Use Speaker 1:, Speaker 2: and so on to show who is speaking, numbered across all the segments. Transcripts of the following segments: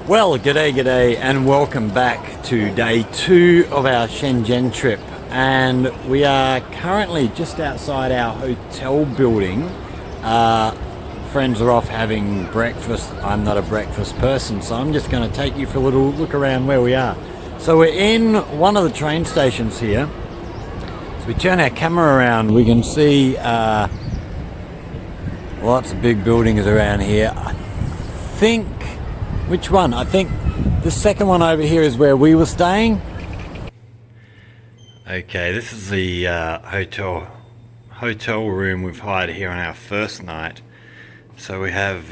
Speaker 1: Well, g'day, and welcome back to day 2 of our Shenzhen trip. And we are currently just outside our hotel building. Friends are off having breakfast. I'm not a breakfast person, so I'm just going to take you for a little look around where we are. So we're in one of the train stations here. So we turn our camera around, we can see lots of big buildings around here. I think the second one over here is where we were staying. Okay, this is the hotel room we've hired here on our first night. So we have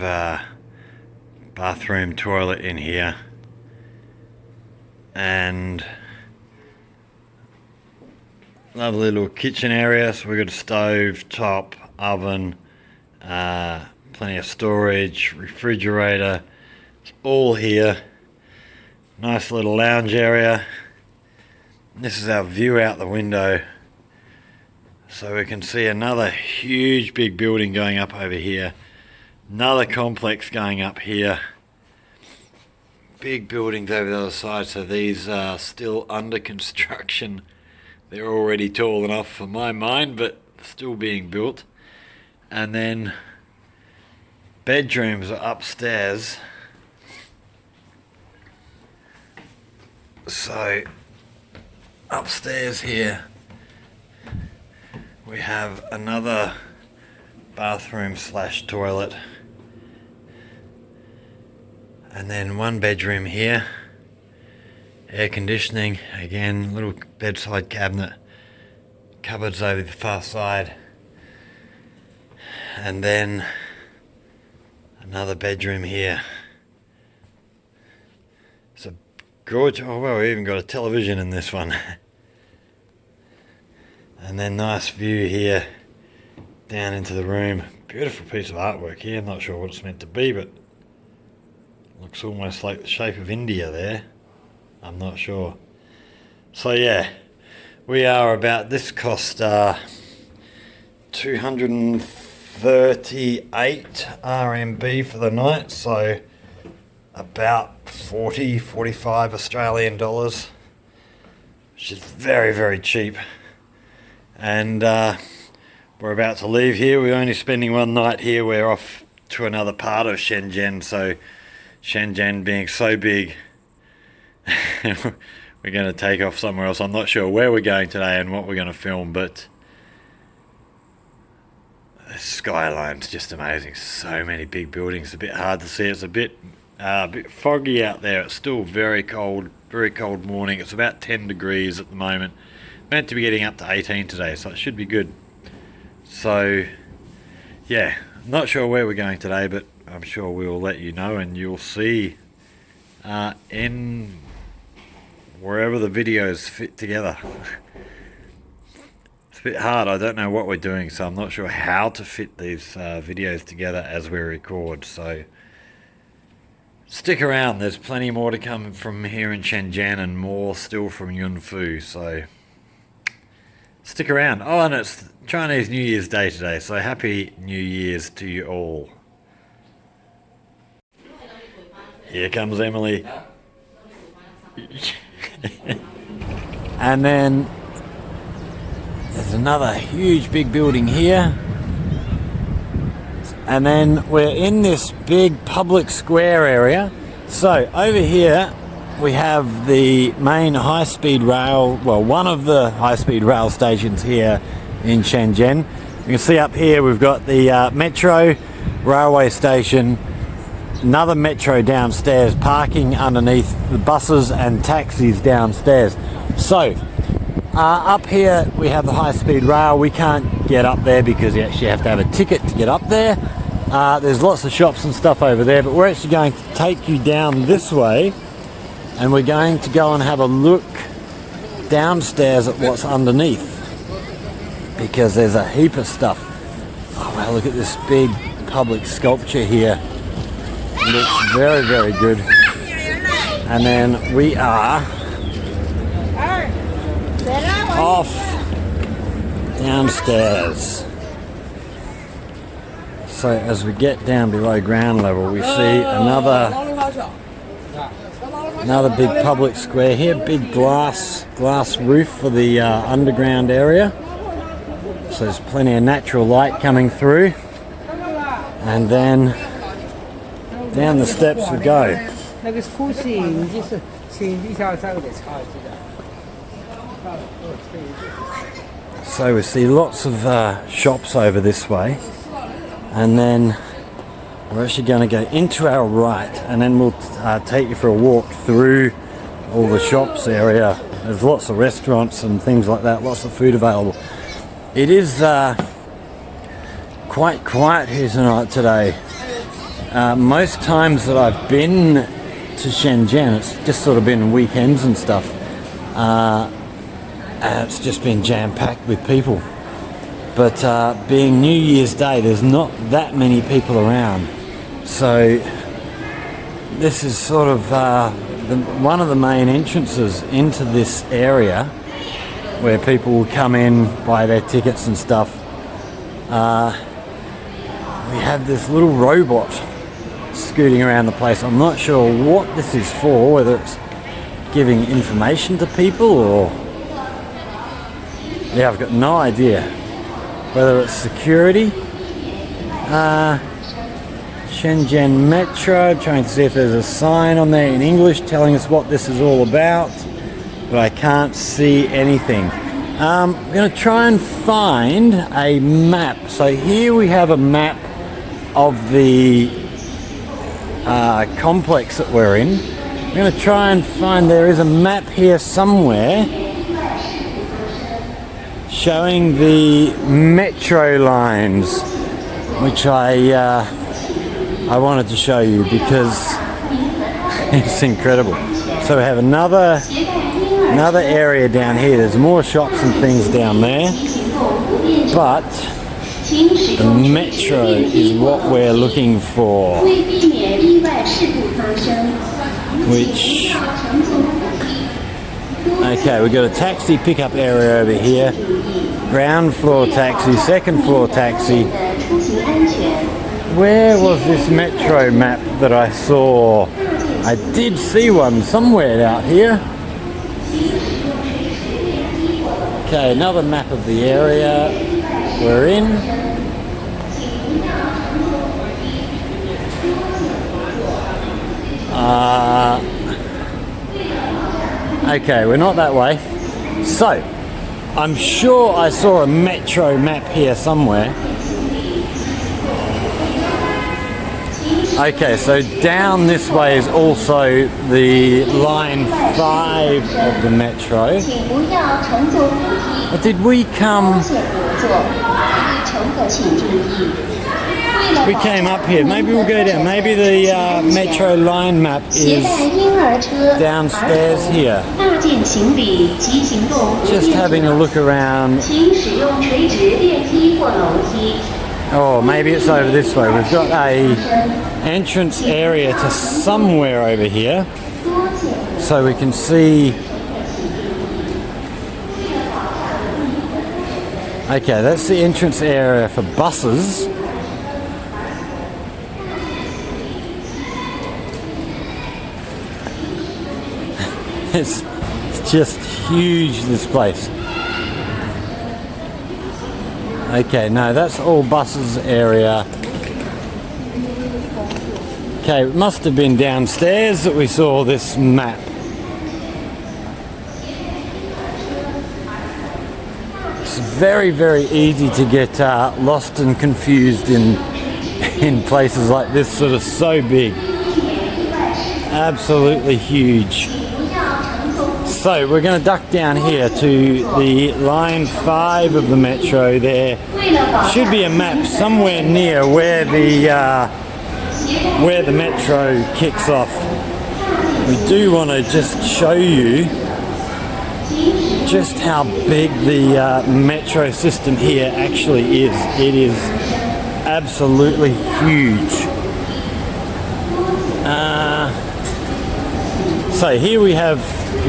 Speaker 1: bathroom, toilet in here, and lovely little kitchen area. So we've got a stove, top, oven, plenty of storage, refrigerator. It's all here. Nice little lounge area. This is our view out the window. So we can see another huge big building going up over here. Another complex going up here. Big buildings over the other side. So these are still under construction. They're already tall enough for my mind, but still being built. And then bedrooms are upstairs. So upstairs here we have another bathroom / toilet, and then one bedroom here, air conditioning, again little bedside cabinet, cupboards over the far side, and then another bedroom here. It's a gorgeous, oh well, we even got a television in this one. And then nice view here down into the room. Beautiful piece of artwork here. I'm not sure what it's meant to be, but looks almost like the shape of India there. I'm not sure. So yeah, we are about, this cost 238 RMB for the night, so about 45 Australian dollars, which is very, very cheap. And we're about to leave here. We're only spending one night here. We're off to another part of Shenzhen. So Shenzhen being so big, we're going to take off somewhere else. I'm not sure where we're going today and what we're going to film, but the skyline's just amazing. So many big buildings. A bit hard to see. It's a bit foggy out there. It's still very cold morning. It's about 10 degrees at the moment. Meant to be getting up to 18 today, so it should be good. So yeah, not sure where we're going today, but I'm sure we'll let you know, and you'll see in wherever the videos fit together. It's a bit hard. I don't know what we're doing, so I'm not sure how to fit these videos together as we record. So stick around. There's plenty more to come from here in Shenzhen, and more still from Yunfu. So stick around. Oh, and it's Chinese New Year's Day today, so happy New Year's to you all. Here comes Emily. And then there's another huge big building here. And then we're in this big public square area. So over here we have the main high-speed rail, well, one of the high-speed rail stations here in Shenzhen. You can see up here we've got the metro railway station, another metro downstairs, parking underneath the buses and taxis downstairs. So up here we have the high-speed rail. We can't get up there because you actually have to have a ticket to get up there. There's lots of shops and stuff over there, but we're actually going to take you down this way, and we're going to go and have a look downstairs at what's underneath, because there's a heap of stuff. Oh wow, look at this big public sculpture here. It looks very, very good. And then we are off downstairs. So as we get down below ground level, we see another Another big public square here, big glass roof for the underground area. So there's plenty of natural light coming through. And then down the steps we go. So we see lots of shops over this way, and then we're actually going to go into our right, and then we'll take you for a walk through all the shops area. There's lots of restaurants and things like that, lots of food available. It is quite quiet here today. Most times that I've been to Shenzhen, it's just sort of been weekends and stuff. And it's just been jam-packed with people. But being New Year's Day, there's not that many people around. So this is sort of one of the main entrances into this area where people will come in, buy their tickets and stuff. We have this little robot scooting around the place. I'm not sure what this is for, whether it's giving information to people or... yeah, I've got no idea. Whether it's security. Shenzhen Metro, trying to see if there's a sign on there in English telling us what this is all about, but I can't see anything. I'm going to try and find a map. So here we have a map of the complex that we're in. I'm going to try and find, there is a map here somewhere showing the metro lines, which I wanted to show you because it's incredible. So we have another area down here. There's more shops and things down there, but the metro is what we're looking for, which... okay, we've got a taxi pickup area over here, ground floor taxi, second floor taxi. Where was this metro map that I saw? I did see one somewhere out here. Okay, another map of the area we're in. Okay, we're not that way. So, I'm sure I saw a metro map here somewhere. Okay, so down this way is also the line 5 of the metro. But did we come... we came up here. Maybe we'll go down. Maybe the metro line map is downstairs here. Just having a look around. Oh, maybe it's over this way. We've got a entrance area to somewhere over here, so we can see. Okay, that's the entrance area for buses. It's just huge, this place. Okay, no, that's all buses area. Okay, it must have been downstairs that we saw this map. It's very, very easy to get lost and confused in places like this, sort of so big. Absolutely huge. So we're going to duck down here to the line 5 of the metro. There should be a map somewhere near where the metro kicks off. We do want to just show you just how big the metro system here actually is. It is absolutely huge. So here we have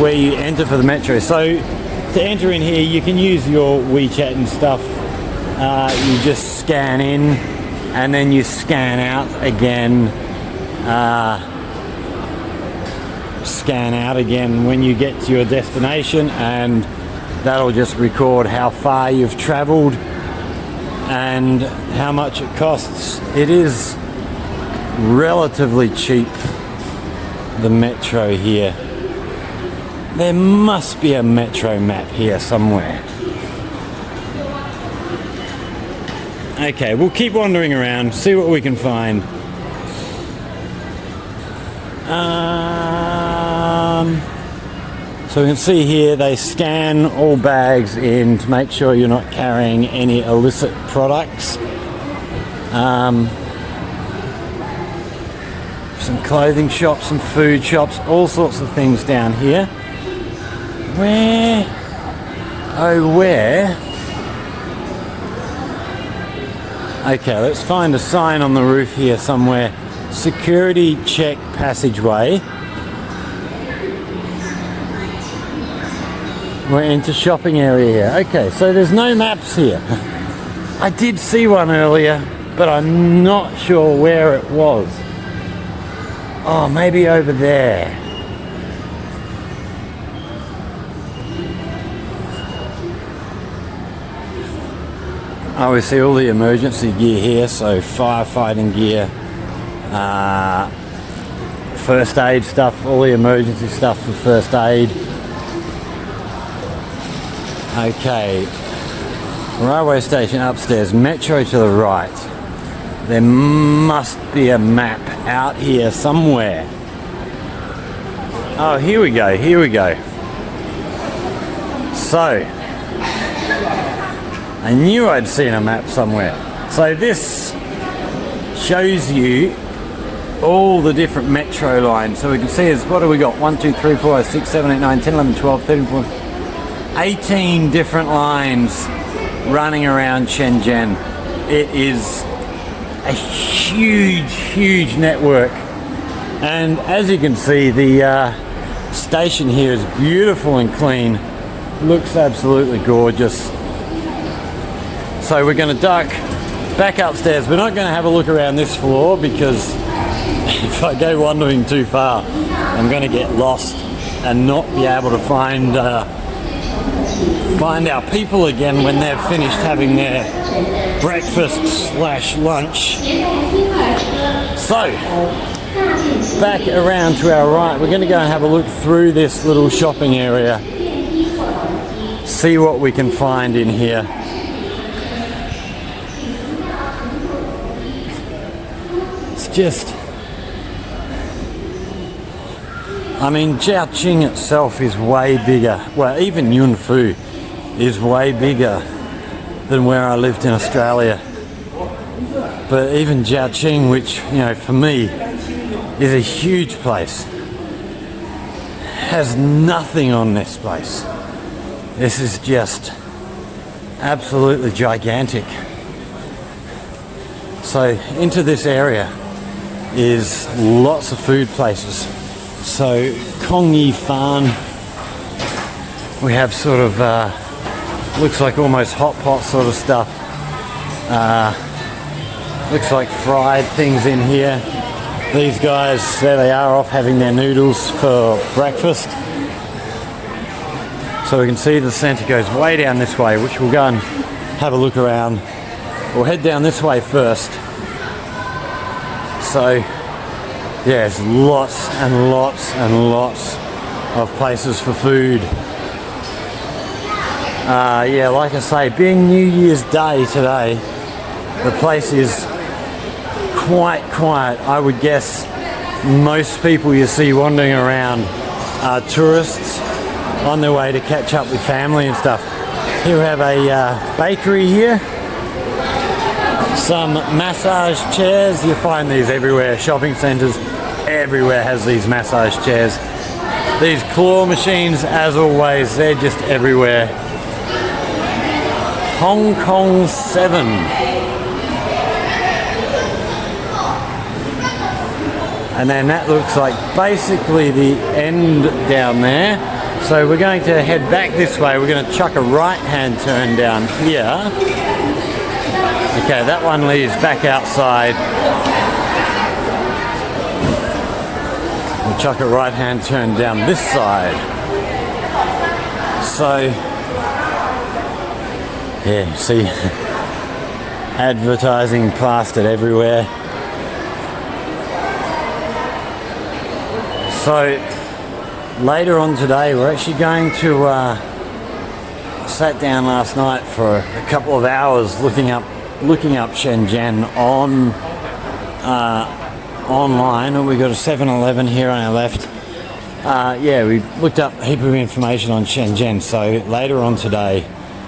Speaker 1: where you enter for the metro. So to enter in here, you can use your WeChat and stuff. You just scan in and then you scan out again. scan out again when you get to your destination, and that'll just record how far you've traveled and how much it costs. It is relatively cheap, the metro here. There must be a metro map here somewhere. Okay, we'll keep wandering around, see what we can find. So we can see here they scan all bags in to make sure you're not carrying any illicit products. Some clothing shops, some food shops, all sorts of things down here. Where? Oh, where? Okay, let's find a sign on the roof here somewhere. Security check passageway. We're into shopping area here. Okay, so there's no maps here. I did see one earlier, but I'm not sure where it was. Oh, maybe over there. Oh, we see all the emergency gear here, so firefighting gear, first aid stuff, all the emergency stuff for first aid. Okay, railway station upstairs, metro to the right. There must be a map out here somewhere. Oh, here we go, here we go. So, I knew I'd seen a map somewhere. So this shows you all the different metro lines. So we can see is, what have we got? 1, 2, 3, 4, 5, 6, 7, 8, 9, 10, 11, 12, 13, 14, 18 different lines running around Shenzhen. It is a huge, huge network. And as you can see, the station here is beautiful and clean. Looks absolutely gorgeous. So we're going to duck back upstairs. We're not going to have a look around this floor because if I go wandering too far, I'm going to get lost and not be able to find our people again when they've finished having their breakfast/lunch. So, back around to our right, we're going to go and have a look through this little shopping area, see what we can find in here. It's just, I mean, Jiaoqing itself is way bigger. Well, even Yunfu is way bigger than where I lived in Australia. But even Jiaoqing, which, you know, for me is a huge place, has nothing on this place. This is just absolutely gigantic. So into this area is lots of food places. So Kongyi Fan, we have sort of looks like almost hot pot sort of stuff. Looks like fried things in here. These guys, there they are, off having their noodles for breakfast. So we can see the centre goes way down this way, which we'll go and have a look around. We'll head down this way first. So yeah, there's lots and lots and lots of places for food. Yeah, like I say, being New Year's Day today, the place is quite quiet. I would guess most people you see wandering around are tourists on their way to catch up with family and stuff. Here we have a bakery here. Some massage chairs. You find these everywhere. Shopping centres, everywhere has these massage chairs. These claw machines, as always, they're just everywhere. Hong Kong 7. And then that looks like basically the end down there. So we're going to head back this way. We're going to chuck a right-hand turn down here. Okay, that one leads back outside. We'll chuck a right-hand turn down this side. So, yeah, see, advertising plastered everywhere. So, later on today, we're actually going to, sat down last night for a couple of hours looking up Shenzhen on online, and we got a 7-Eleven here on our left. Yeah, we looked up a heap of information on Shenzhen, so later on today,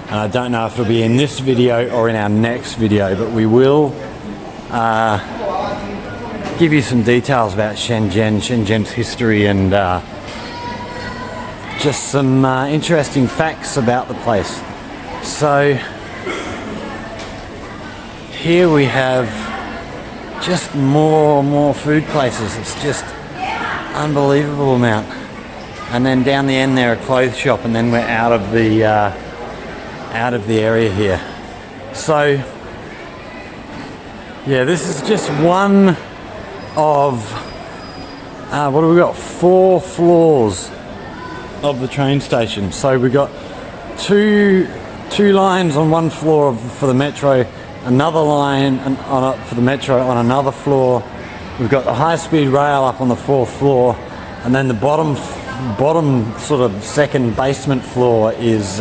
Speaker 1: and I don't know if it'll be in this video or in our next video, but we will give you some details about Shenzhen's history, and just some interesting facts about the place. So here we have just more food places. It's just unbelievable amount. And then down the end there, a clothes shop, and then we're out of the area here. So yeah, this is just one of what have we got? 4 floors of the train station. So we got two lines on one floor for the metro, another line for the metro on another floor. We've got the high-speed rail up on the 4th floor, and then the bottom sort of second basement floor is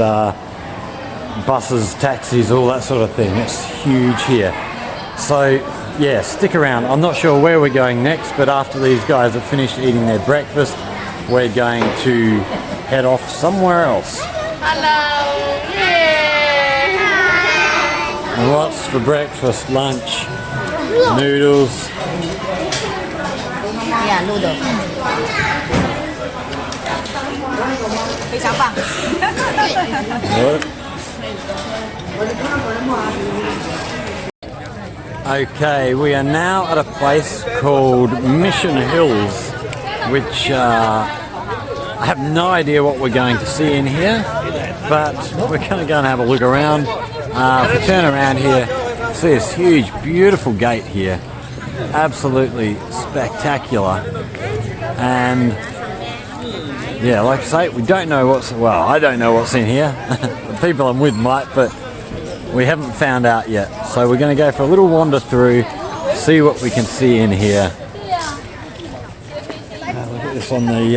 Speaker 1: buses, taxis, all that sort of thing. It's huge here. So yeah, stick around. I'm not sure where we're going next, but after these guys have finished eating their breakfast, we're going to head off somewhere else.
Speaker 2: Hello! Yay!
Speaker 1: What's for breakfast? Lunch? Noodles?
Speaker 2: Yeah, noodle. 非常棒。
Speaker 1: What? Okay, we are now at a place called Mission Hills, which I have no idea what we're going to see in here, but we're going to go and have a look around. If we turn around here, see this huge, beautiful gate here. Absolutely spectacular. And yeah, like I say, we don't know I don't know what's in here. The people I'm with might, but we haven't found out yet. So we're going to go for a little wander through, see what we can see in here. Look at this on the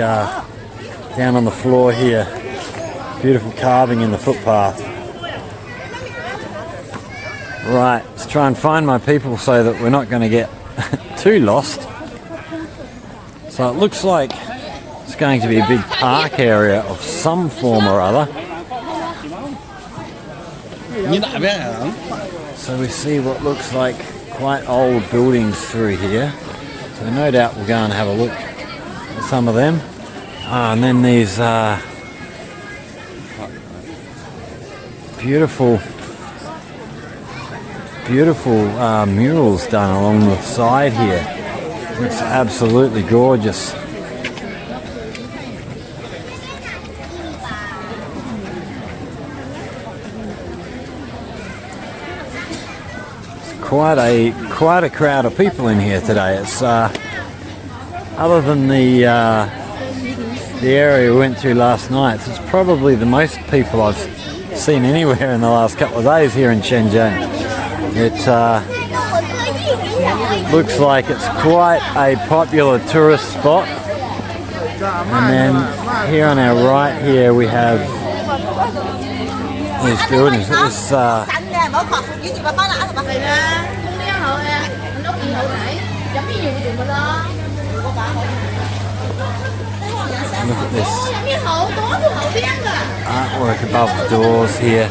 Speaker 1: down on the floor here. Beautiful carving in the footpath. Right, let's try and find my people so that we're not going to get too lost. So it looks like it's going to be a big park area of some form or other. So we see what looks like quite old buildings through here. So no doubt we'll go and have a look at some of them. And then these beautiful murals done along the side here. It's absolutely gorgeous. Quite a crowd of people in here today. It's other than the area we went to last night, it's probably the most people I've seen anywhere in the last couple of days here in Shenzhen. It looks like it's quite a popular tourist spot. And then here on our right here we have these buildings. This look at this artwork above the doors here.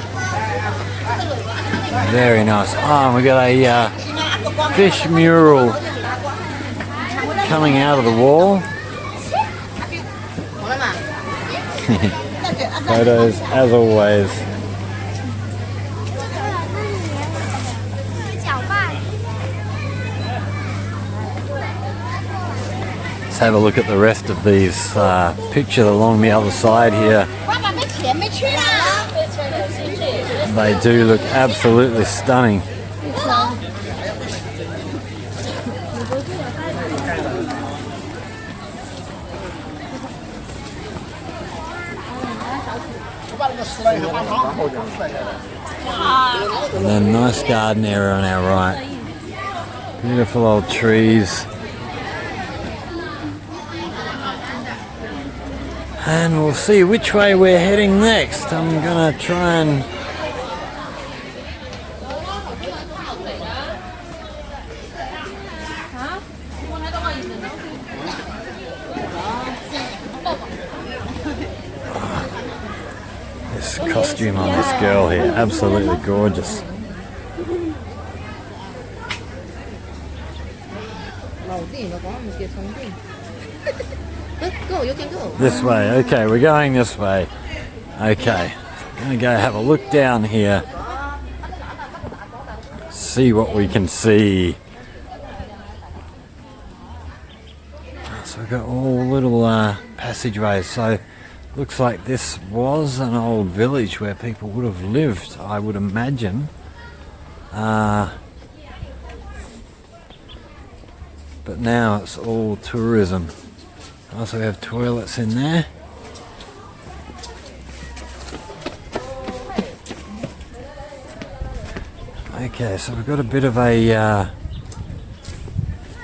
Speaker 1: Very nice. Oh, we got a fish mural coming out of the wall. Photos as always. Let's have a look at the rest of these pictured along the other side here. They do look absolutely stunning. And then nice garden area on our right. Beautiful old trees. And we'll see which way we're heading next. I'm gonna try and this costume on this girl here, absolutely gorgeous.
Speaker 2: Go, you can go.
Speaker 1: This way, okay, we're going this way. Okay, gonna go have a look down here. See what we can see. So we've got all little passageways. So looks like this was an old village where people would have lived, I would imagine. But now it's all tourism. Also we have toilets in there. Okay, so we've got a bit of a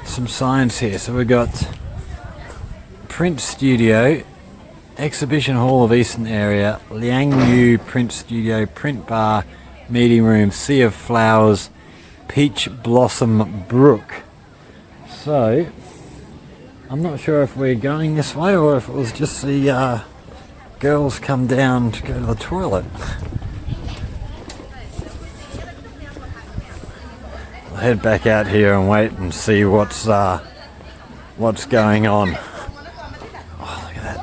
Speaker 1: some signs here. So we've got Print Studio, Exhibition Hall of Eastern Area, Liangyu Print Studio, Print Bar, Meeting Room, Sea of Flowers, Peach Blossom Brook. So I'm not sure if we're going this way or if it was just the girls come down to go to the toilet. I'll head back out here and wait and see what's going on. Oh, look at that.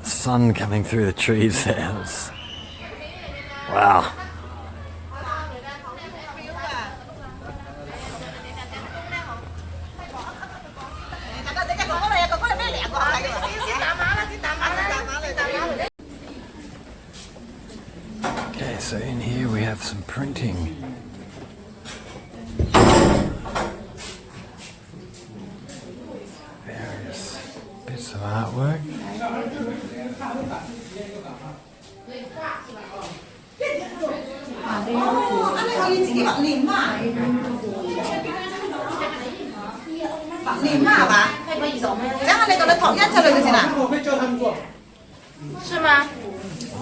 Speaker 1: Sun coming through the trees there. Wow. Okay, so in here we have some printing. Various bits of artwork.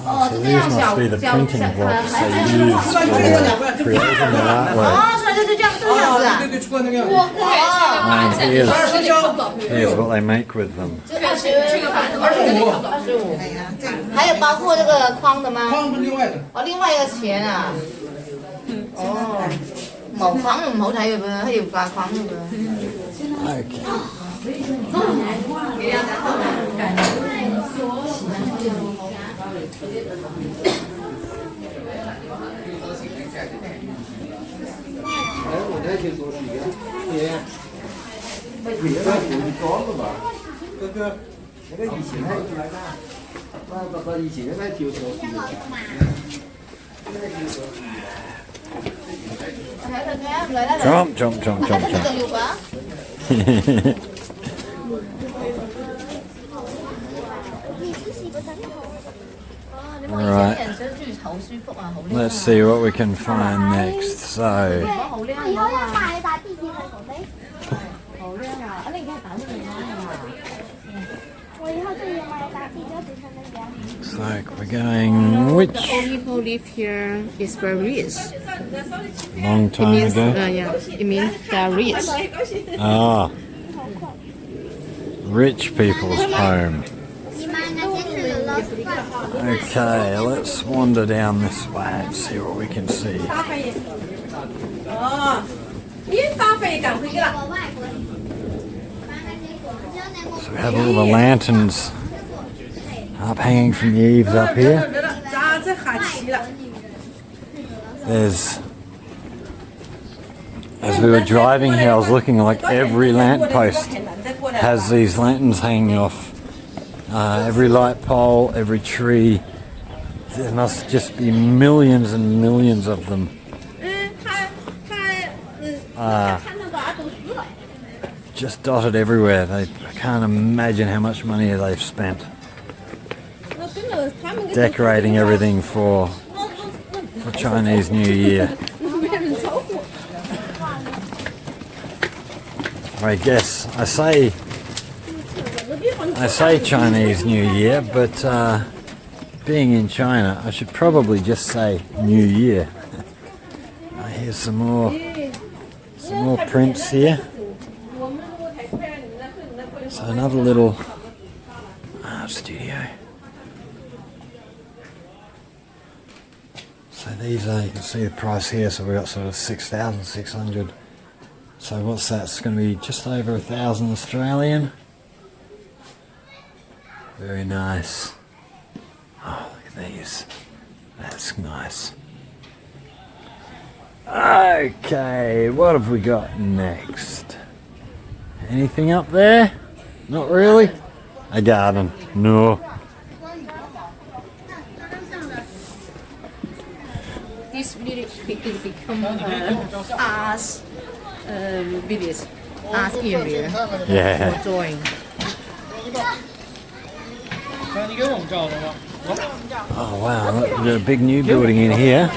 Speaker 1: So these must be the printing blocks they use for creating the artwork. And here's what they make with them.
Speaker 2: 还有包括这个框的吗？
Speaker 3: 框是另外的。
Speaker 2: 哦，另外一個錢啊。哦，冇框唔好睇嘅噃，係要掛框嘅噃。
Speaker 1: Okay. Jump, jump, jump, jump, jump. Alright, let's see what we can find next. So, looks like we're going which?
Speaker 2: People live here is very rich.
Speaker 1: Long time ago?
Speaker 2: Yeah, it means they are rich.
Speaker 1: Ah, rich people's home. Okay, let's wander down this way and see what we can see. So we have all the lanterns up hanging from the eaves up here. There's, as we were driving here, I was looking like every lamppost has these lanterns hanging off. Every light pole, every tree. There must just be millions and millions of them. Just dotted everywhere. I can't imagine how much money they've spent. decorating everything for Chinese New Year. I guess I say Chinese New Year, but being in China, I should probably just say New Year. Here's some more prints here. So another little art studio. So these are, you can see the price here, so we've got sort of 6,600. So what's that? It's going to be just over 1,000 Australian. Very nice. Oh, look at these. That's nice. Okay, what have we got next? Anything up there? Not really? A garden? No.
Speaker 2: This village will become art village, art area.
Speaker 1: Yeah.
Speaker 2: For drawing.
Speaker 1: Oh wow, look, we've got a big new building in here.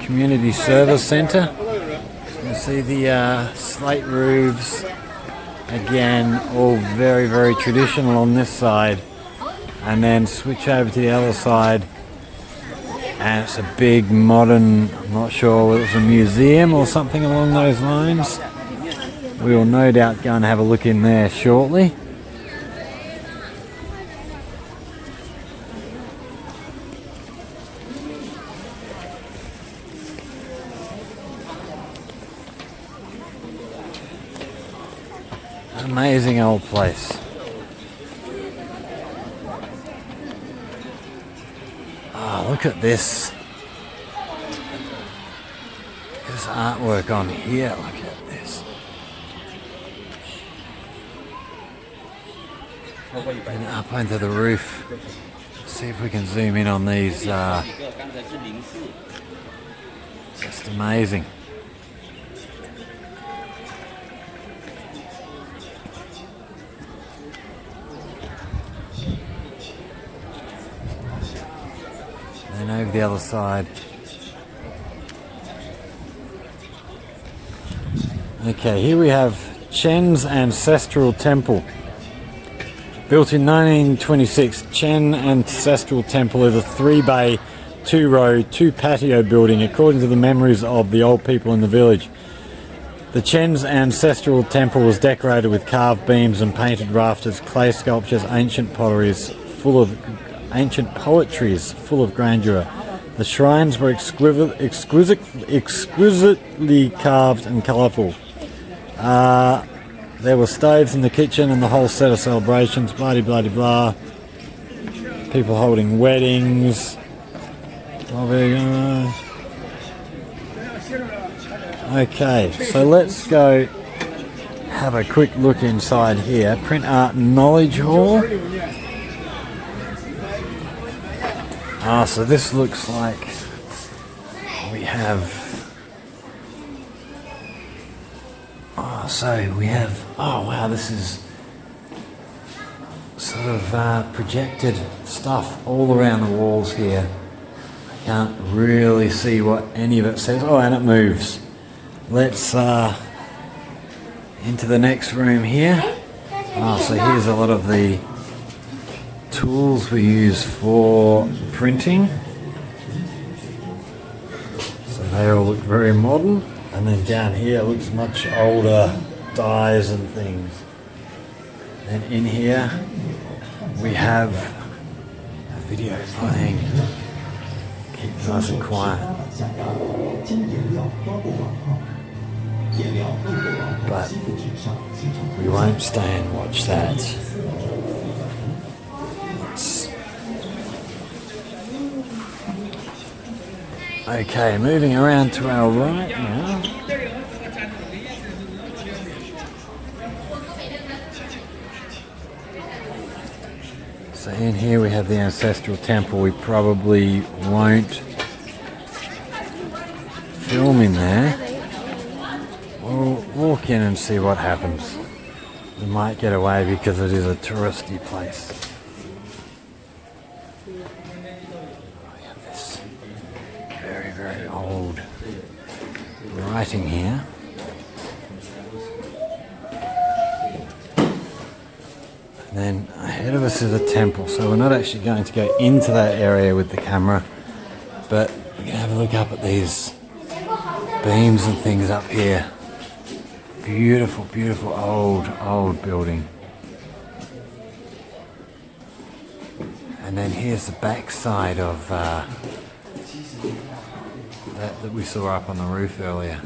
Speaker 1: Community Service Centre. You see the slate roofs. Again, all very, very traditional on this side. And then switch over to the other side. And it's a big modern, I'm not sure whether it's a museum or something along those lines. We will no doubt go and have a look in there shortly. Amazing old place. Oh, look at this. There's artwork on here. Look at this. And up onto the roof. See if we can zoom in on these. Just amazing. And over the other side. Okay, here we have Chen's Ancestral Temple. Built in 1926, Chen Ancestral Temple is a 3-bay, 2-row, 2-patio building according to the memories of the old people in the village. The Chen's Ancestral Temple was decorated with carved beams and painted rafters, clay sculptures, ancient poetries full of grandeur. The shrines were exquisitely carved and colourful. There were stoves in the kitchen and the whole set of celebrations, blah blah blah. People holding weddings. Okay, so let's go have a quick look inside here. Print Art Knowledge Hall. So this looks like we have. Oh wow, this is sort of projected stuff all around the walls here. I can't really see what any of it says. Oh, and it moves. Let's into the next room here. So here's a lot of the tools we use for printing. So they all look very modern. And then down here it looks much older, dyes and things. And in here we have a video playing. Keep it nice and quiet. But we won't stay and watch that. Okay, moving around to our right now. So in here we have the Ancestral Temple. We probably won't film in there. walk in and see what happens. We might get away because it is a touristy place. We have this very, very old writing here. And then ahead of us is a temple, so we're not actually going to go into that area with the camera, but we can have a look up at these beams and things up here. Beautiful, beautiful old building. And then here's the back side of that we saw up on the roof earlier.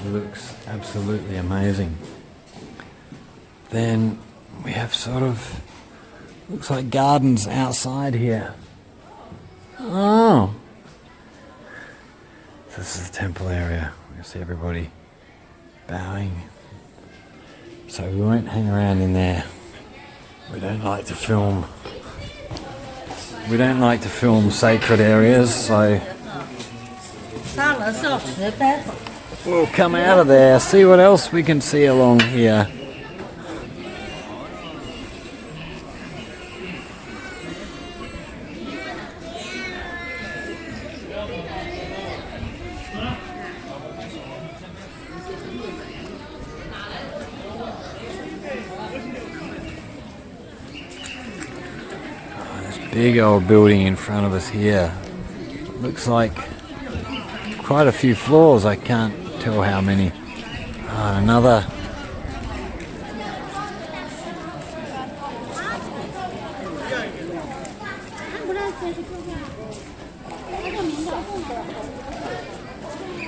Speaker 1: It looks absolutely amazing. Then we have sort of, looks like gardens outside here. Oh! This is the temple area. We can see everybody bowing. So we won't hang around in there. We don't like to film. We don't like to film sacred areas, so we'll come out of there, see what else we can see along here. Big old building in front of us here. Looks like quite a few floors. I can't tell how many. Another.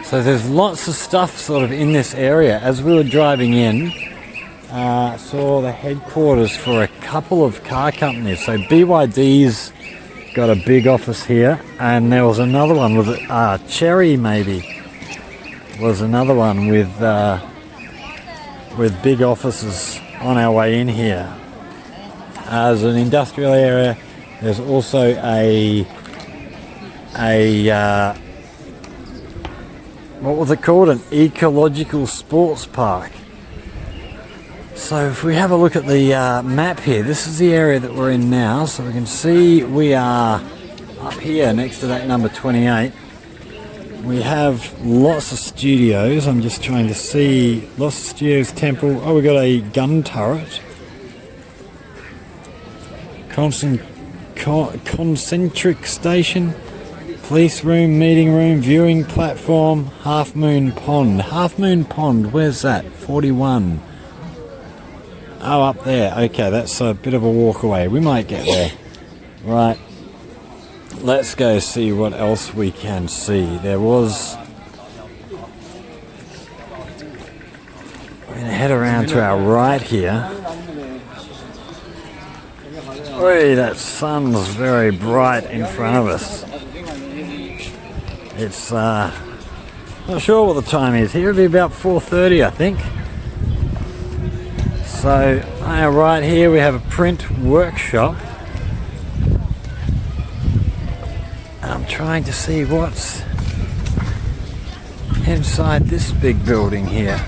Speaker 1: So there's lots of stuff sort of in this area. As we were driving in, saw the headquarters for a couple of car companies. So BYD's got a big office here, and there was another one with Cherry maybe was another one with big offices on our way in here. As an industrial area, there's also a what was it called? An ecological sports park. So if we have a look at the map here, this is the area that we're in now. So we can see we are up here next to that number 28. We have lots of studios. I'm just trying to see. Lots of studios, temple. Oh, we got a gun turret. Concentric station. Police room, meeting room, viewing platform, Half Moon Pond. Half Moon Pond, where's that? 41. Oh, up there. Okay, that's a bit of a walk away. We might get there. Right. Let's go see what else we can see. There was... We're going to head around to our right here. Oi, that sun's very bright in front of us. It's, not sure what the time is. Here it'll be about 4:30, I think. So, right here we have a print workshop. I'm trying to see what's inside this big building here.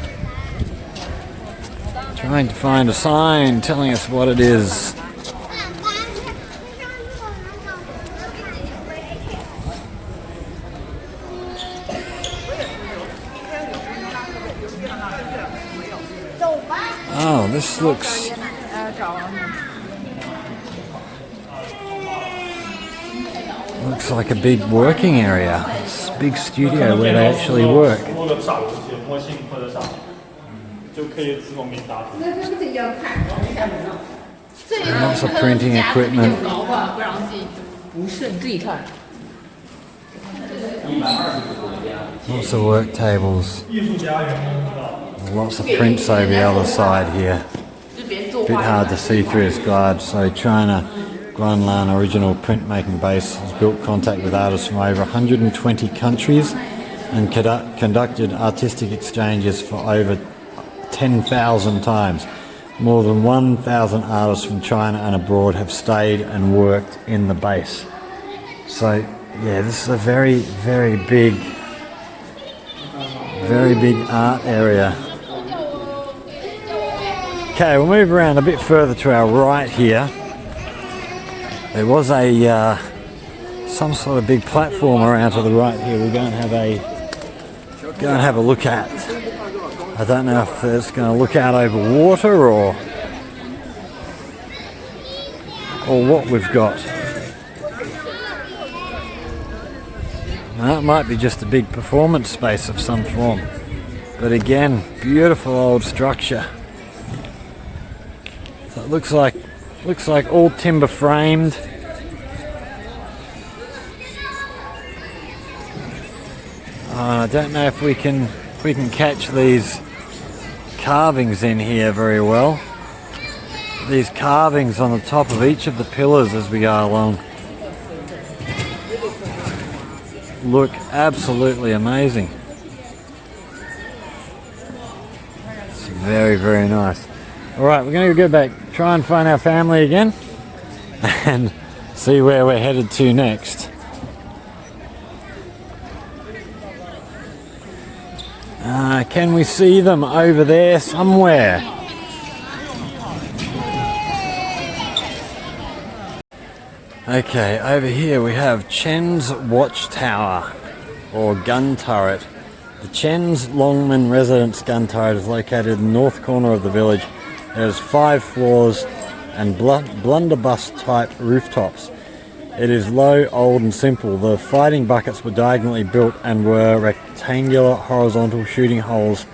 Speaker 1: Trying to find a sign telling us what it is. Oh, this looks like a big working area. It's a big studio where they actually work. Lots of printing equipment. Lots of work tables. Lots of prints over the other side here. A bit hard to see through this guide. So China Guanlan Original Printmaking Base has built contact with artists from over 120 countries and conducted artistic exchanges for over 10,000 times. More than 1,000 artists from China and abroad have stayed and worked in the base. So yeah, this is a very, very big art area. Okay, we'll move around a bit further to our right here. There was a some sort of big platform around to the right here. We're going to have a look at. I don't know if it's going to look out over water or what we've got. No, it might be just a big performance space of some form. But again, beautiful old structure. So it looks like all timber framed. I don't know if we can catch these carvings in here very well. These carvings on the top of each of the pillars as we go along look absolutely amazing. It's very, very nice. Alright, we're going to go back, try and find our family again and see where we're headed to next. Can we see them over there somewhere? Okay, over here we have Chen's Watchtower, or gun turret. The Chen's Longman Residence gun turret is located in the north corner of the village. It has 5 floors and blunderbuss type rooftops. It is low, old and simple. The fighting buckets were diagonally built and were rectangular horizontal shooting holes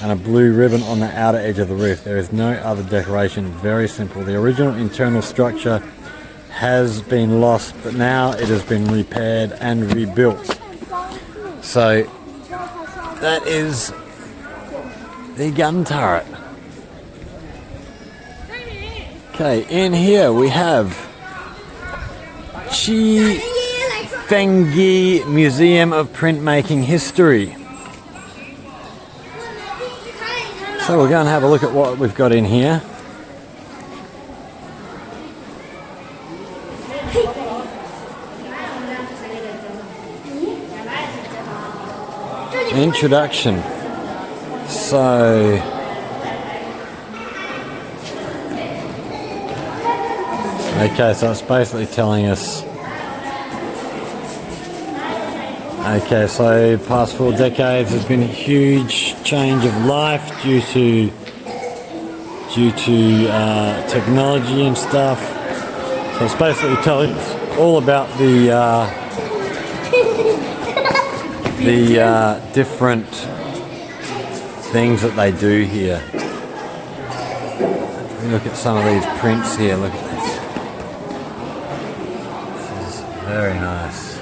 Speaker 1: and a blue ribbon on the outer edge of the roof. There is no other decoration, very simple. The original internal structure has been lost, but now it has been repaired and rebuilt. So that is the gun turret. Okay, in here we have Chi Fengyi Museum of Printmaking History. So we're going to have a look at what we've got in here. Introduction. So okay, so it's basically telling us, okay, so past 4 decades there's been a huge change of life due to technology and stuff. So it's basically telling us all about the different things that they do here. If we look at some of these prints here, look at this. This is very nice.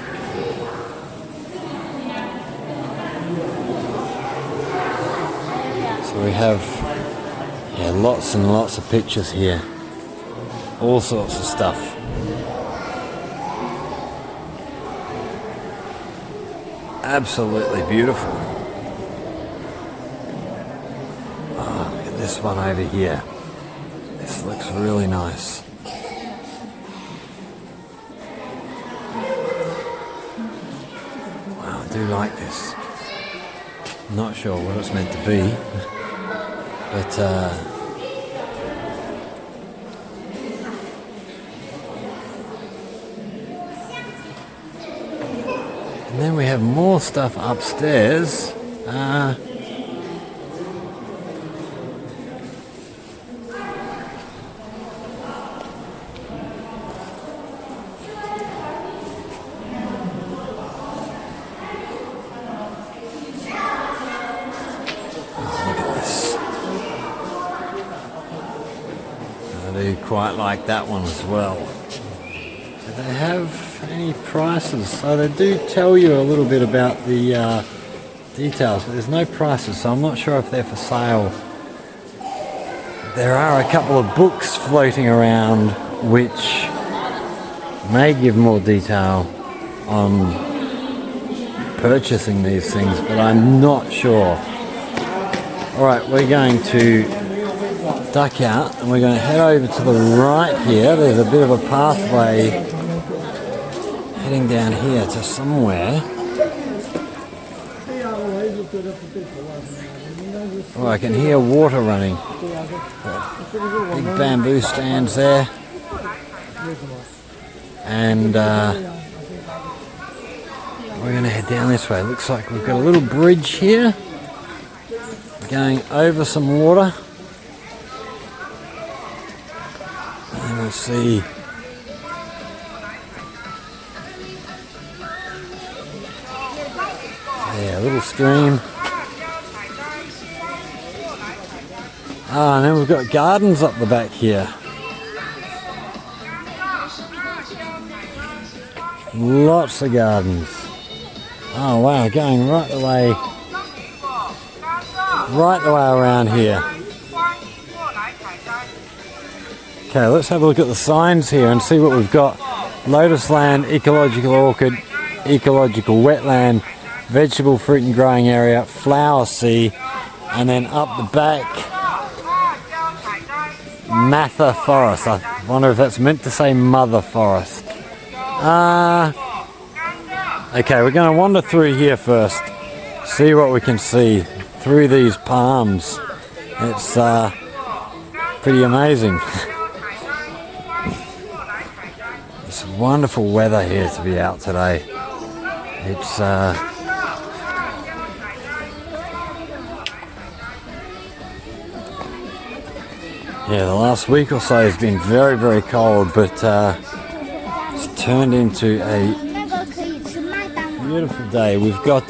Speaker 1: So we have lots and lots of pictures here. All sorts of stuff. Absolutely beautiful. Oh, look at this one over here. This looks really nice. Wow, I do like this. I'm not sure what it's meant to be, but and then we have more stuff upstairs. Look at this. I do quite like that one as well. Do they have any prices? So they do tell you a little bit about the details, but there's no prices, so I'm not sure if they're for sale. There are a couple of books floating around which may give more detail on purchasing these things, but I'm not sure. Alright, we're going to duck out and we're going to head over to the right here. There's a bit of a pathway heading down here to somewhere. Oh, I can hear water running. Big bamboo stands there. And we're going to head down this way. Looks like we've got a little bridge here going over some water. And we'll see. Yeah, a little stream. Ah, and then we've got gardens up the back here. Lots of gardens. Oh wow, going right the way around here. Okay, let's have a look at the signs here and see what we've got. Lotus land, ecological orchid, ecological wetland, vegetable, fruit and growing area, flower sea, and then up the back, Mather Forest. I wonder if that's meant to say Mother Forest. Okay, we're going to wander through here first, see what we can see through these palms. It's pretty amazing. It's wonderful weather here to be out today. It's yeah, the last week or so has been very, very cold, but it's turned into a beautiful day. We've got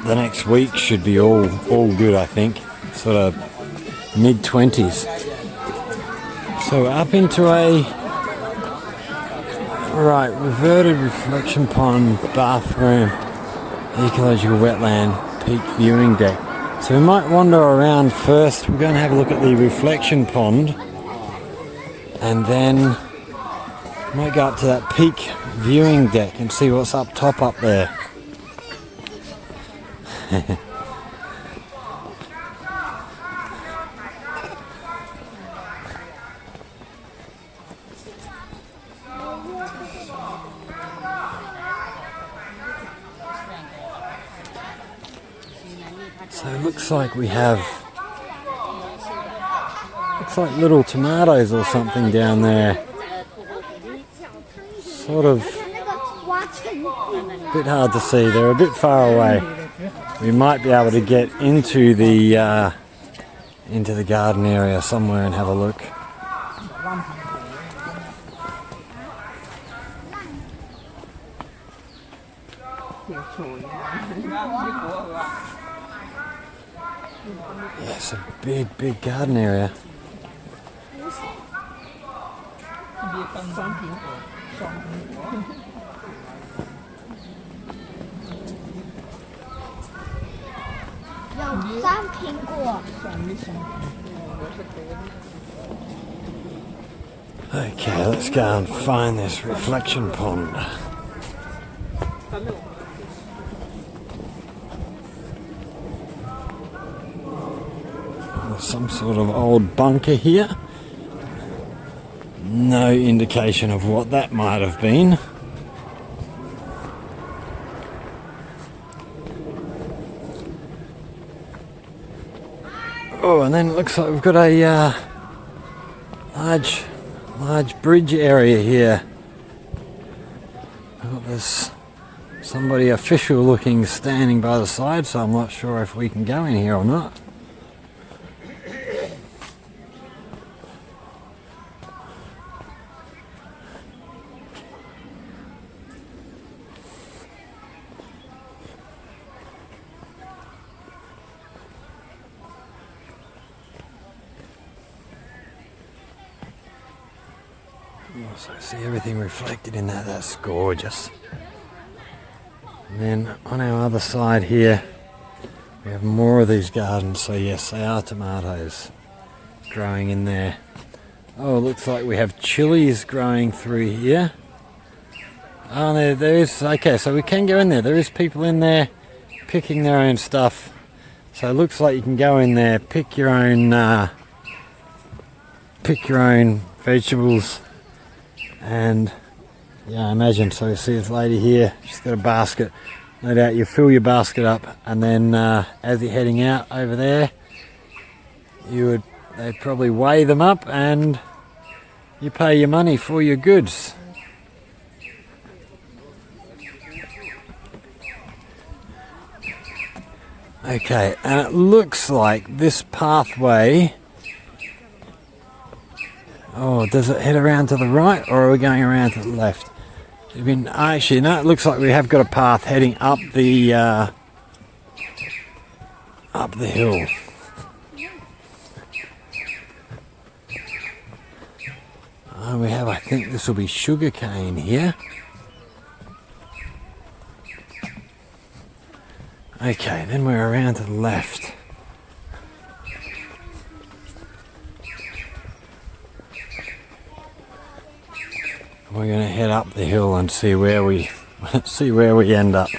Speaker 1: the next week should be all good, I think. Sort of mid-20s. So we're up into a reverted reflection pond, bathroom, ecological wetland, peak viewing deck. So we might wander around first. We're going to have a look at the reflection pond, and then might go up to that peak viewing deck and see what's up top up there. So it looks like we have, looks like little tomatoes or something down there. Sort of a bit hard to see. They're a bit far away. We might be able to get into the garden area somewhere and have a look. Yeah, it's a big garden area. Okay, let's go and find this reflection pond. There's some sort of old bunker here. No indication of what that might have been. Oh, and then it looks like we've got a large bridge area here. Oh, there's somebody official looking standing by the side, so I'm not sure if we can go in here or not. So see everything reflected in that, that's gorgeous. And then on our other side here, we have more of these gardens, so yes, they are tomatoes growing in there. Oh, it looks like we have chilies growing through here. Oh, there is, okay, so we can go in there. There is people in there picking their own stuff. So it looks like you can go in there, pick your own vegetables. And yeah, I imagine, so you see this lady here, she's got a basket. No doubt you fill your basket up, and then as you're heading out over there, they'd probably weigh them up and you pay your money for your goods. Okay, and it looks like this pathway... Oh, does it head around to the right, or are we going around to the left? Actually, no, it looks like we have got a path heading up the hill. We have, I think this will be sugarcane here. Okay, then we're around to the left. We're going to head up the hill and see where we end up.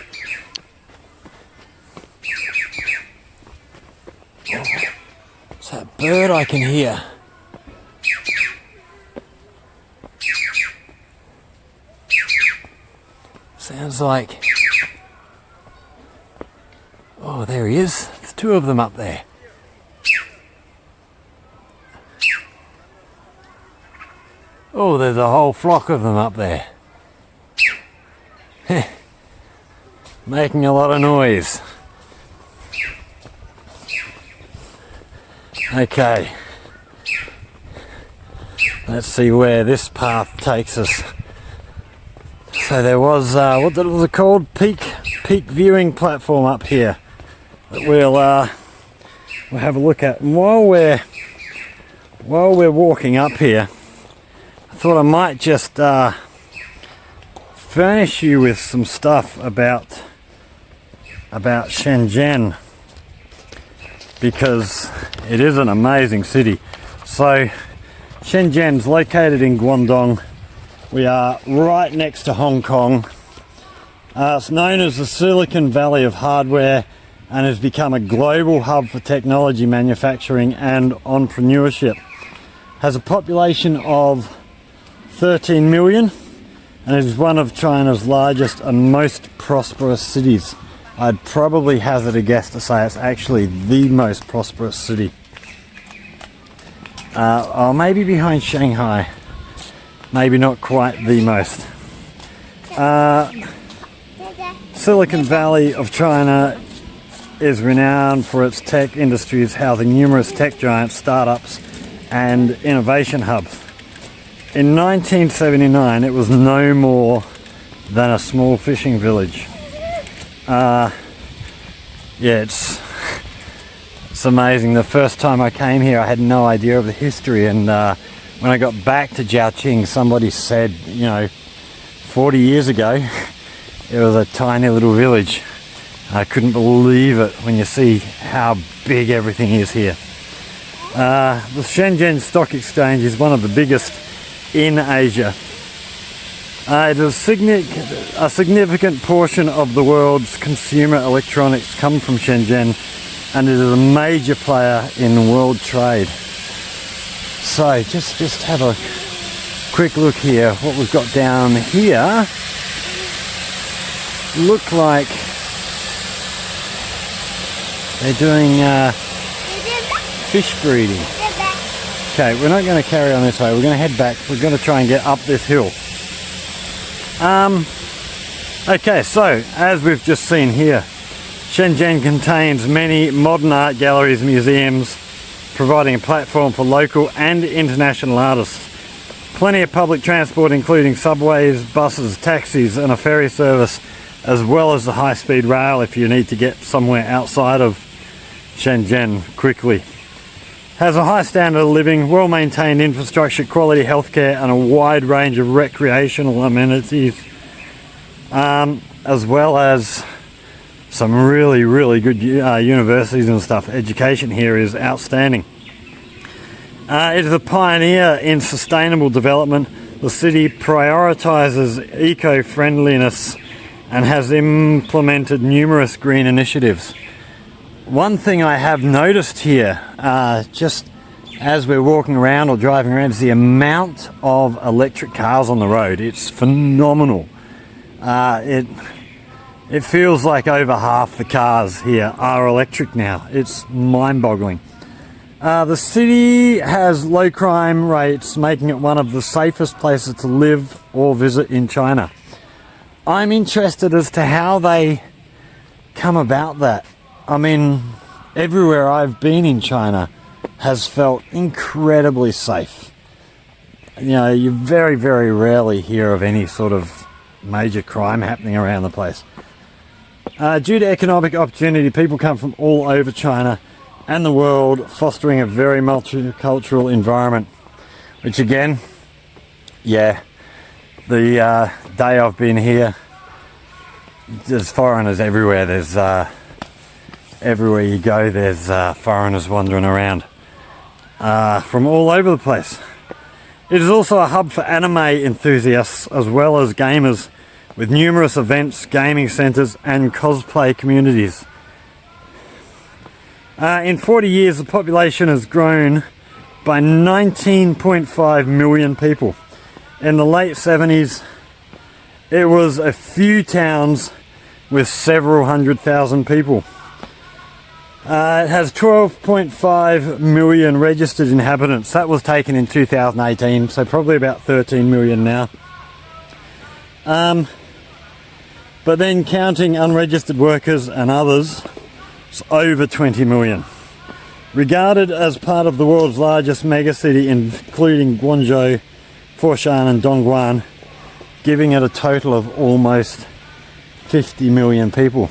Speaker 1: What's that bird I can hear? Sounds like... Oh, there he is. There's two of them up there. Oh, there's a whole flock of them up there. Making a lot of noise. Okay. Let's see where this path takes us. So there was, what was it called? Peak viewing platform up here that we'll have a look at. And while we're walking up here, I thought I might just furnish you with some stuff about Shenzhen, because it is an amazing city. So Shenzhen's located in Guangdong. We are right next to Hong Kong. It's known as the Silicon Valley of hardware and has become a global hub for technology manufacturing and entrepreneurship. Has a population of 13 million and is one of China's largest and most prosperous cities. I'd probably hazard a guess to say it's actually the most prosperous city. Or maybe behind Shanghai. Maybe not quite the most. Silicon Valley of China is renowned for its tech industries, housing numerous tech giants, startups and innovation hubs. In 1979 it was no more than a small fishing village. Yeah, it's amazing. The first time I came here I had no idea of the history, and when I got back to Jiaqing, somebody said, 40 years ago it was a tiny little village. I couldn't believe it when you see how big everything is here. The Shenzhen Stock Exchange is one of the biggest in Asia. It is a significant portion of the world's consumer electronics come from Shenzhen, and it is a major player in world trade. So just have a quick look here. What we've got down here look like they're doing fish breeding. Okay, we're not going to carry on this way. We're going to head back. We're going to try and get up this hill. Okay, so as we've just seen here, Shenzhen contains many modern art galleries, museums, providing a platform for local and international artists. Plenty of public transport, including subways, buses, taxis and a ferry service, as well as the high-speed rail if you need to get somewhere outside of Shenzhen quickly. Has a high standard of living, well-maintained infrastructure, quality healthcare and a wide range of recreational amenities, as well as some really good universities and stuff. Education here is outstanding. It is a pioneer in sustainable development. The city prioritizes eco-friendliness and has implemented numerous green initiatives. One thing I have noticed here, just as we're walking around or driving around, is the amount of electric cars on the road. It's phenomenal. It feels like over half the cars here are electric now. It's mind-boggling. The city has low crime rates, making it one of the safest places to live or visit in China. I'm interested as to how they come about that. I mean, everywhere I've been in China has felt incredibly safe. You know, you very, very rarely hear of any sort of major crime happening around the place. Due to economic opportunity, people come from all over China and the world, fostering a very multicultural environment. Which again, yeah, the day I've been here, there's foreigners everywhere. There's everywhere you go, there's foreigners wandering around from all over the place. It is also a hub for anime enthusiasts as well as gamers, with numerous events, gaming centres and cosplay communities. In 40 years, the population has grown by 19.5 million people. In the late 70s, it was a few towns with several 100,000 people. It has 12.5 million registered inhabitants. That was taken in 2018, so probably about 13 million now. But then counting unregistered workers and others, it's over 20 million. Regarded as part of the world's largest megacity, including Guangzhou, Foshan and Dongguan, giving it a total of almost 50 million people.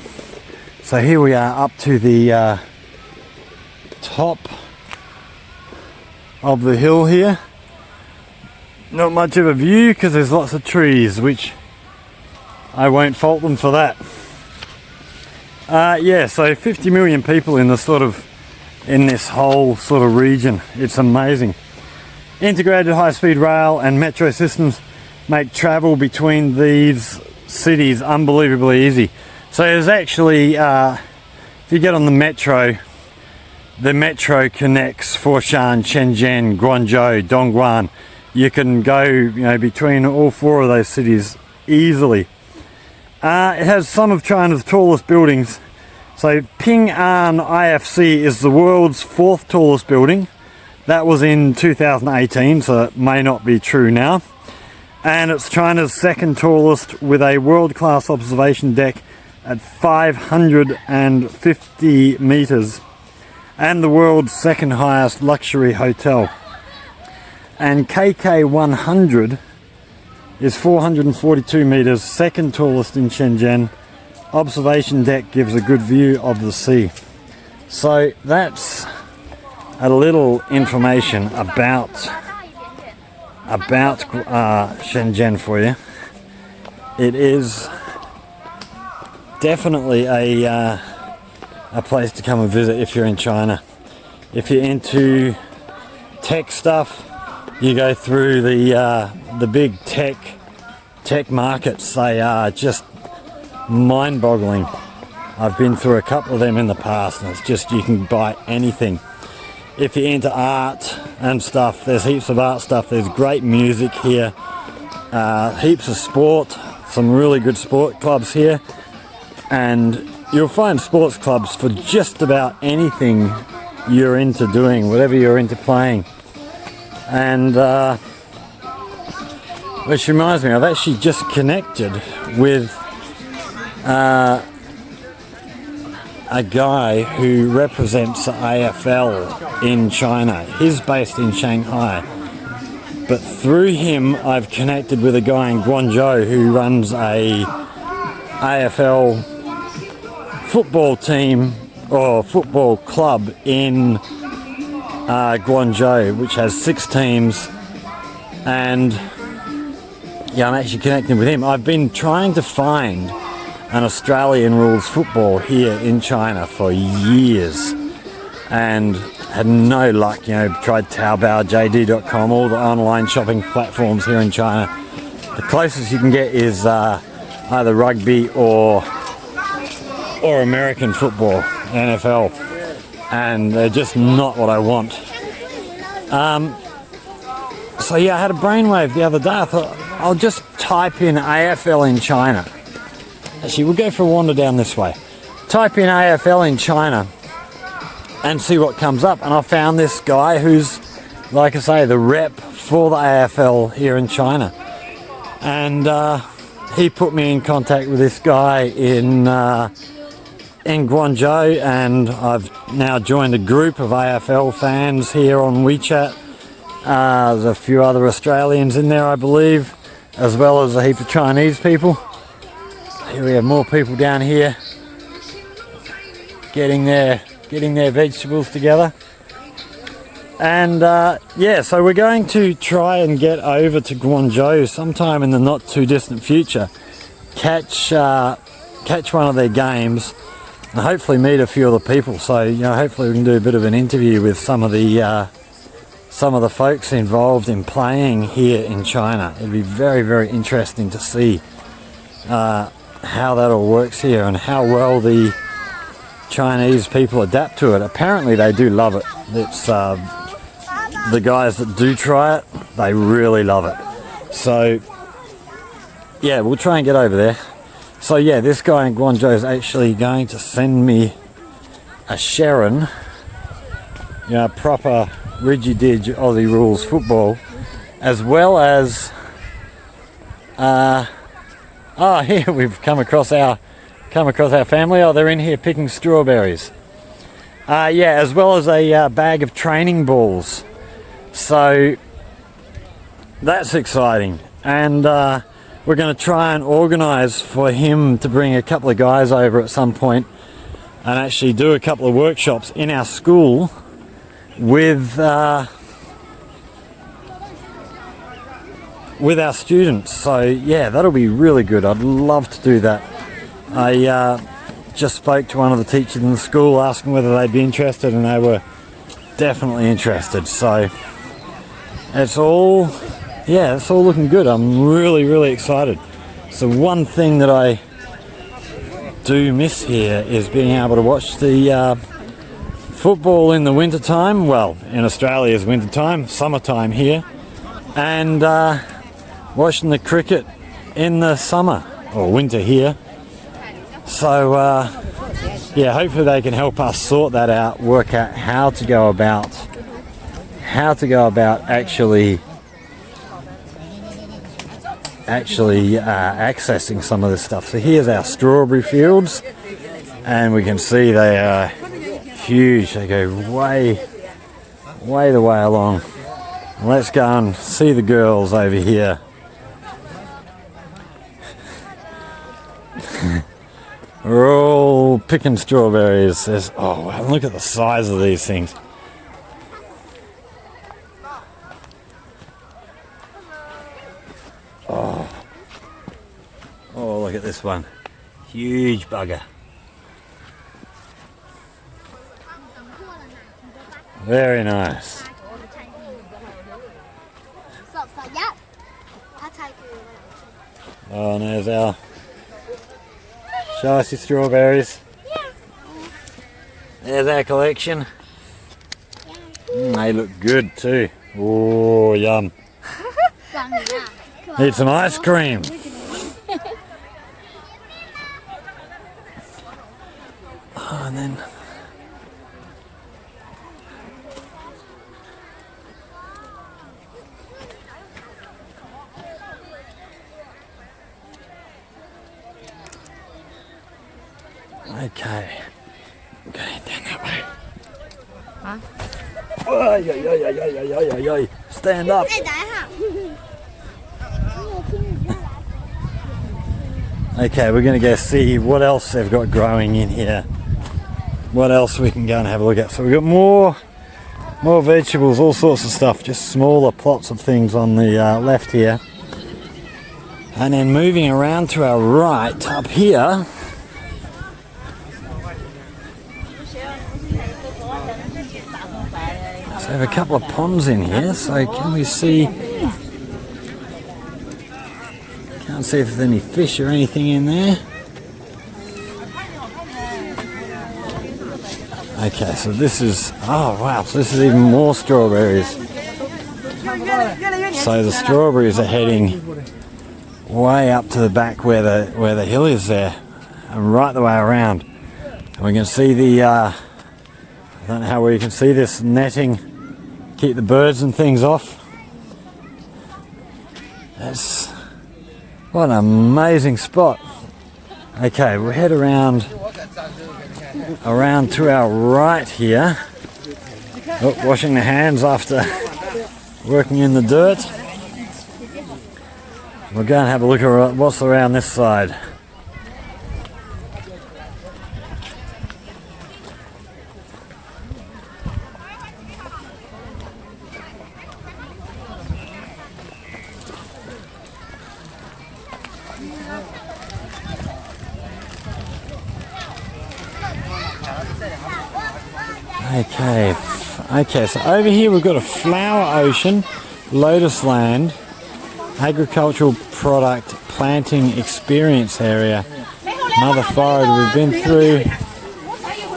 Speaker 1: So here we are up to the top of the hill here. Not much of a view because there's lots of trees, which I won't fault them for that. Yeah, so 50 million people in this whole sort of region. It's amazing. Integrated high-speed rail and metro systems make travel between these cities unbelievably easy. So there's actually, if you get on the metro connects Foshan, Shenzhen, Guangzhou, Dongguan. You can go, between all four of those cities easily. It has some of China's tallest buildings. So Ping An IFC is the world's 4th tallest building. That was in 2018, so it may not be true now. And it's China's 2nd tallest, with a world-class observation deck at 550 meters, and the world's 2nd highest luxury hotel. And KK100 is 442 meters, 2nd tallest in Shenzhen. Observation deck gives a good view of the sea. So that's a little information about Shenzhen for you. It is definitely a place to come and visit if you're in China. If you're into tech stuff, you go through the big tech markets. They are just mind-boggling. I've been through a couple of them in the past, and it's just, you can buy anything. If you're into art and stuff, there's heaps of art stuff. There's great music here, heaps of sport, some really good sport clubs here, and you'll find sports clubs for just about anything you're into doing, whatever you're into playing. And which reminds me, I've actually just connected with a guy who represents the AFL in China. He's based in Shanghai, but through him I've connected with a guy in Guangzhou who runs a AFL football team or football club in Guangzhou, which has 6 teams. And yeah, I'm actually connecting with him. I've been trying to find an Australian rules football here in China for years and had no luck. Tried Taobao, JD.com, all the online shopping platforms here in China. The closest you can get is either rugby or American football, NFL, and they're just not what I want. So yeah, I had a brainwave the other day. I thought I'll just type in AFL in China, Actually, we'll go for a wander down this way. Type in AFL in China and see what comes up. And I found this guy who's, like I say, the rep for the AFL here in China. And he put me in contact with this guy in Guangzhou, and I've now joined a group of AFL fans here on WeChat. There's a few other Australians in there, I believe, as well as a heap of Chinese people. Here we have more people down here getting their vegetables together. And yeah, so we're going to try and get over to Guangzhou sometime in the not too distant future, catch one of their games, and hopefully meet a few of the people. So, you know, hopefully we can do a bit of an interview with some of the folks involved in playing here in China. It'd be very, very interesting to see how that all works here and how well the Chinese people adapt to it. Apparently they do love it. It's the guys that do try it, they really love it. So yeah, we'll try and get over there. So yeah, this guy in Guangzhou is actually going to send me a Sharon, you know, proper rigid Aussie rules football, as well as here we've come across our family. Oh, they're in here picking strawberries. Yeah, as well as a bag of training balls. So that's exciting, and we're going to try and organise for him to bring a couple of guys over at some point and actually do a couple of workshops in our school with our students. So yeah, that'll be really good. I'd love to do that. I just spoke to one of the teachers in the school asking whether they'd be interested, and they were definitely interested. So it's all looking good. I'm really, really excited. So one thing that I do miss here is being able to watch the football in the winter time. Well, in Australia's winter time, summertime here, and watching the cricket in the summer or winter here. So yeah, hopefully they can help us sort that out, work out how to go about actually accessing some of this stuff. So here's our strawberry fields, and we can see they are huge. They go way the way along. Let's go and see the girls over here. We're all picking strawberries. Oh wow, look at the size of these things. Oh, look at this one. Huge bugger. Very nice. Oh, and there's our shicey strawberries. There's our collection. They look good too. Oh, yum. Need some ice cream. Oh, and then okay, going down that way. Huh? Oh, stand up. Okay, we're going to go see what else they've got growing in here. What else we can go and have a look at. So we've got more vegetables, all sorts of stuff, just smaller plots of things on the left here. And then moving around to our right up here, so we have a couple of ponds in here. So can we see? Can't see if there's any fish or anything in there. Okay, so this is, oh wow, so this is even more strawberries. So the strawberries are heading way up to the back where the hill is there. and right the way around. And we can see the, I don't know how well you can see this netting, keep the birds and things off. That's, what an amazing spot. Okay, we'll head around to our right here. Oh, washing the hands after working in the dirt. We'll go and have a look at what's around this side. Okay, so over here we've got a flower ocean, lotus land, agricultural product planting experience area, Mother Forest we've been through,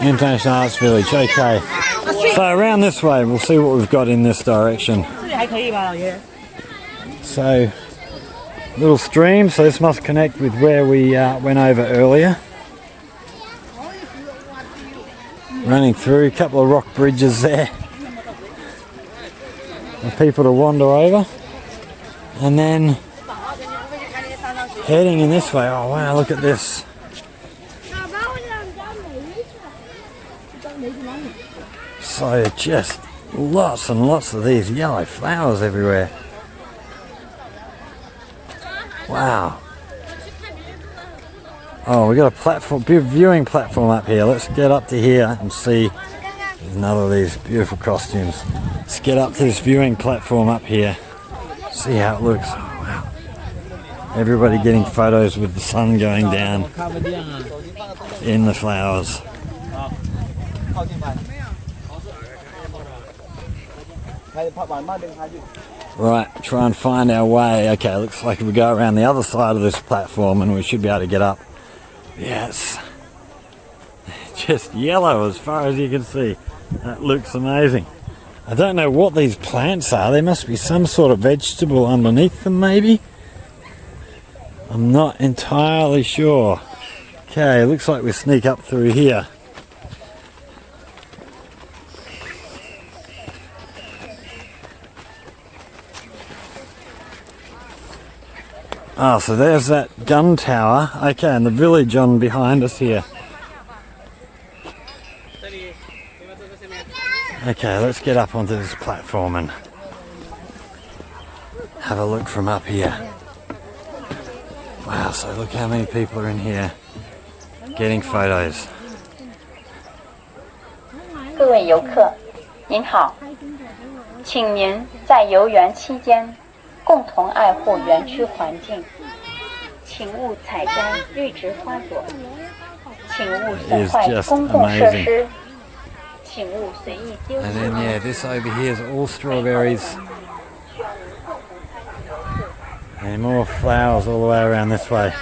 Speaker 1: International Arts Village. Okay, so around this way we'll see what we've got in this direction. So, little stream, so this must connect with where we went over earlier. Running through a couple of rock bridges there for people to wander over, and then heading in this way. Oh wow, look at this. So just lots and lots of these yellow flowers everywhere. Wow. Oh, we got a platform, viewing platform up here. Let's get up to here and see. There's another of these beautiful costumes. Let's get up to this viewing platform up here. See how it looks. Oh, wow. Everybody getting photos with the sun going down in the flowers. Right, try and find our way. Okay, looks like we go around the other side of this platform and we should be able to get up. Yes, just yellow as far as you can see. That looks amazing. I don't know what these plants are. There must be some sort of vegetable underneath them maybe. I'm not entirely sure. Okay, looks like we sneak up through here. Ah, so there's that gun tower. Okay, and the village on behind us here. Okay, let's get up onto this platform and have a look from up here. Wow, so look how many people are in here getting photos.
Speaker 3: 各位游客，您好，请您在游园期间共同爱护园区环境，请勿采摘绿植花朵，请勿损坏公共设施，请勿随意丢弃。
Speaker 1: And then yeah, this over here is all strawberries. And more flowers all the way around this way.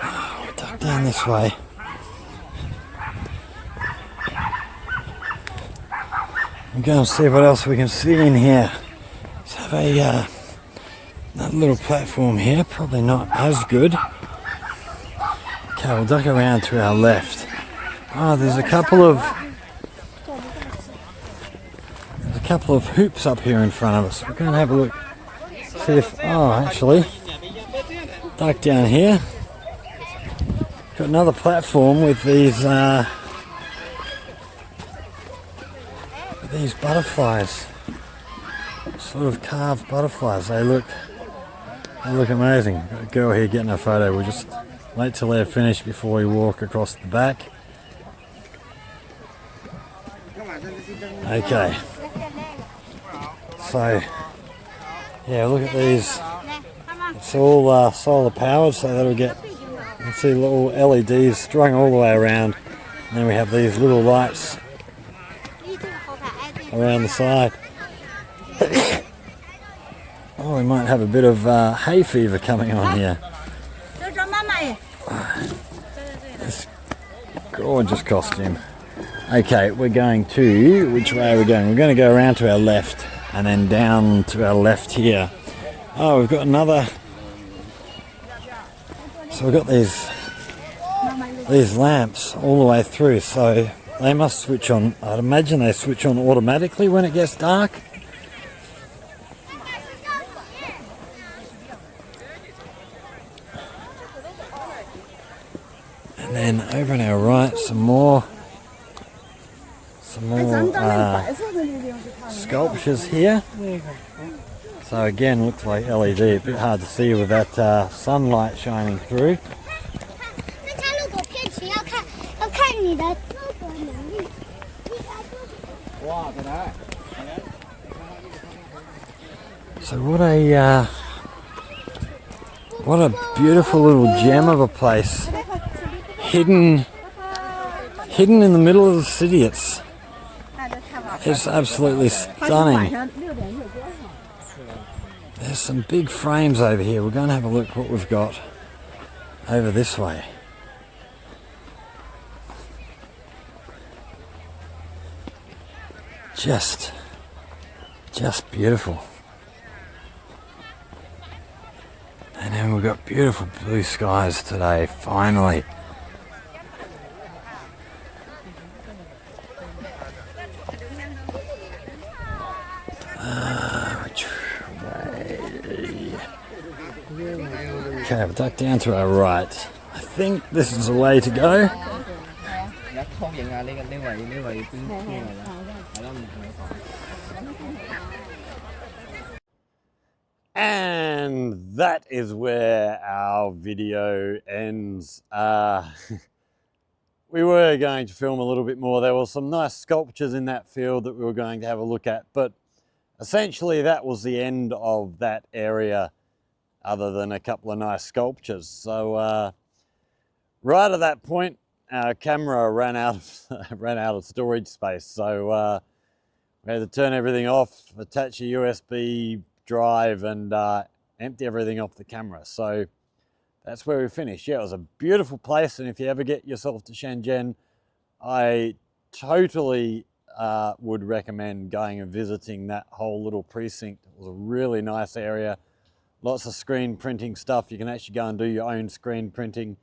Speaker 1: Oh, we'll duck down this way. We'll go and see what else we can see in here. Let's have a another little platform here, probably not as good. Okay, we'll duck around to our left. Oh, there's a couple of hoops up here in front of us. We're going to have a look, see if, oh actually, duck down here. Got another platform with these butterflies, sort of carved butterflies. They look amazing. Got a girl here getting a photo. We'll just wait till they're finished before we walk across the back. Okay. So, yeah, look at these. It's all solar powered, so that'll get, you can see little LEDs strung all the way around. And then we have these little lights around the side. Oh, we might have a bit of hay fever coming on here. This gorgeous costume. Okay, we're going to, which way are we going? We're going to go around to our left and then down to our left here. Oh, we've got another, so we've got these lamps all the way through, so they must switch on. I'd imagine they switch on automatically when it gets dark. And then over on our right, some more sculptures here. So again, looks like LED, a bit hard to see with that sunlight shining through. So what a beautiful little gem of a place, hidden in the middle of the city. It's absolutely stunning. There's some big frames over here. We're going to have a look what we've got over this way. Just beautiful. And then we've got beautiful blue skies today, finally. Okay, we'll duck down to our right. I think this is the way to go. And that is where our video ends. We were going to film a little bit more. There were some nice sculptures in that field that we were going to have a look at, but essentially that was the end of that area, other than a couple of nice sculptures. So right at that point, our camera ran out of storage space. So we had to turn everything off, attach a USB drive, and empty everything off the camera. So that's where we finished. Yeah, it was a beautiful place, and if you ever get yourself to Shenzhen, I totally would recommend going and visiting that whole little precinct. It was a really nice area. Lots of screen printing stuff. You can actually go and do your own screen printing.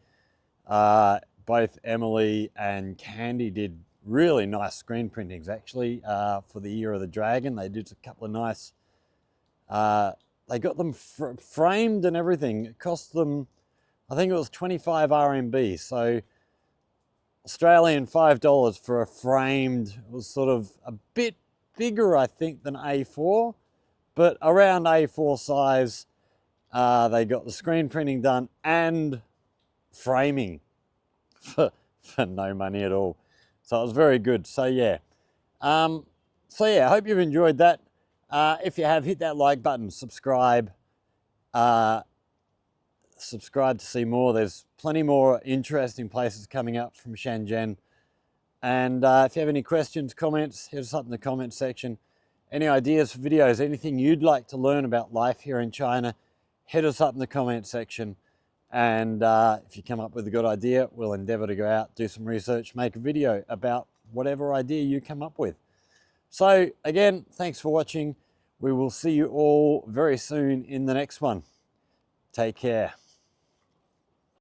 Speaker 1: Both Emily and Candy did really nice screen printings, actually, for the Year of the Dragon. They did a couple of nice, they got them framed and everything. It cost them, I think it was 25 RMB, so Australian $5 for a framed. It was sort of a bit bigger, I think, than A4, but around A4 size. They got the screen printing done and framing for no money at all. So it was very good. So yeah, I hope you've enjoyed that. If you have, hit that like button, subscribe to see more. There's plenty more interesting places coming up from Shenzhen. And if you have any questions, comments, hit us up in the comment section. Any ideas for videos, anything you'd like to learn about life here in China, hit us up in the comment section. And if you come up with a good idea, we'll endeavor to go out, do some research, make a video about whatever idea you come up with. So again, thanks for watching. We will see you all very soon in the next one. Take care.